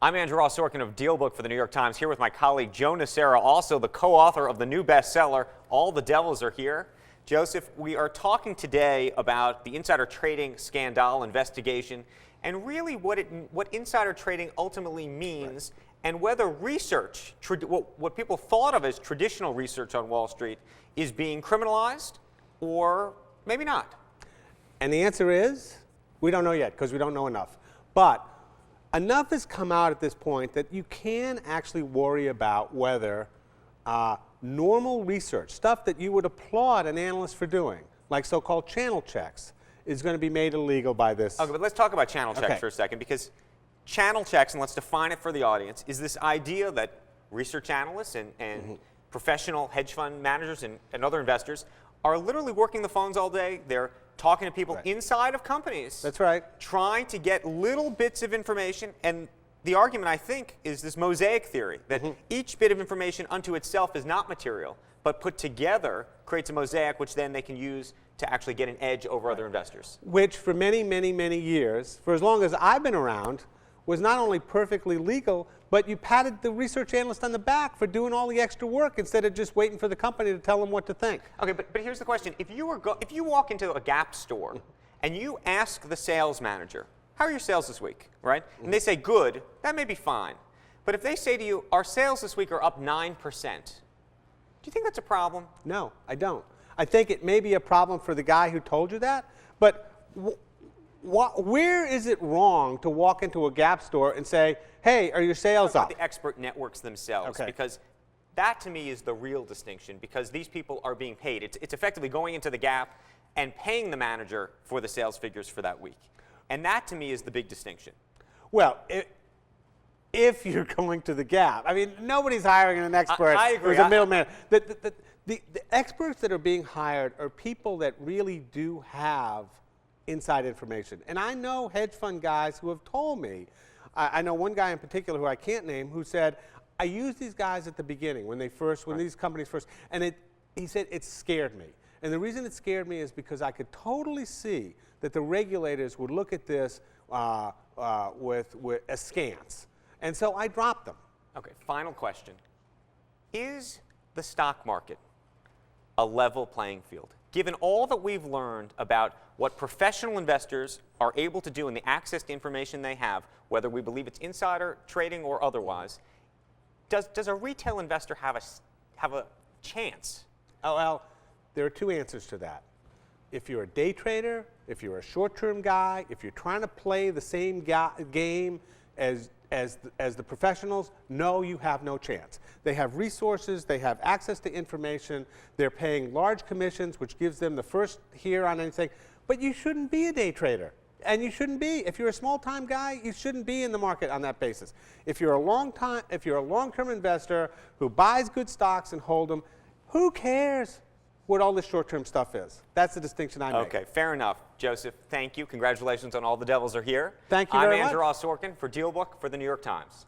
I'm Andrew Ross Sorkin of DealBook for the New York Times, here with my colleague Joe Nocera, also the co-author of the new bestseller, All the Devils Are Here. Joseph, we are talking today about the insider trading scandal investigation and really what insider trading ultimately means, and whether research, what people thought of as traditional research on Wall Street, is being criminalized or maybe not. And the answer is, we don't know yet because we don't know enough. But enough has come out at this point that you can actually worry about whether normal research, stuff that you would applaud an analyst for doing, like so-called channel checks, is going to be made illegal by this. Okay, but let's talk about channel checks for a second, because channel checks, and let's define it for the audience, is this idea that research analysts and professional hedge fund managers and other investors are literally working the phones all day. They're talking to people inside of companies. That's right. Trying to get little bits of information. And the argument, I think, is this mosaic theory, that each bit of information unto itself is not material, but put together creates a mosaic which then they can use to actually get an edge over other investors. Which for many, many, many years, for as long as I've been around, was not only perfectly legal, but you patted the research analyst on the back for doing all the extra work instead of just waiting for the company to tell them what to think. Okay, but here's the question. If you walk into a Gap store and you ask the sales manager, how are your sales this week, right? And they say good, that may be fine. But if they say to you, our sales this week are up 9%, do you think that's a problem? No, I don't. I think it may be a problem for the guy who told you that, but where is it wrong to walk into a Gap store and say, hey, are your sales up? The expert networks themselves, Okay. because that to me is the real distinction, because these people are being paid. It's effectively going into the Gap and paying the manager for the sales figures for that week. And that to me is the big distinction. Well, if you're going to the Gap, I mean, nobody's hiring an expert I agree. who's a middleman. The experts that are being hired are people that really do have inside information. And I know hedge fund guys who have told me, I know one guy in particular who I can't name, who said, I used these guys at the beginning when these companies first, and he said it scared me. And the reason it scared me is because I could totally see that the regulators would look at this with askance. And so I dropped them. Okay, final question. Is the stock market a level playing field? Given all that we've learned about what professional investors are able to do and the access to information they have, whether we believe it's insider trading or otherwise, does a retail investor have a chance? Oh, well, there are two answers to that. If you're a day trader, if you're a short-term guy, if you're trying to play the same game as the professionals, no, you have no chance. They have resources, they have access to information, they're paying large commissions, which gives them the first hear on anything, but you shouldn't be a day trader. And you shouldn't be. If you're a small-time guy, you shouldn't be in the market on that basis. If you're a long-term investor who buys good stocks and hold them, who cares what all this short-term stuff is? That's the distinction I make. Okay, fair enough. Joseph, thank you. Congratulations on All the Devils Are Here. Thank you very much. I'm Andrew Ross Sorkin for DealBook for the New York Times.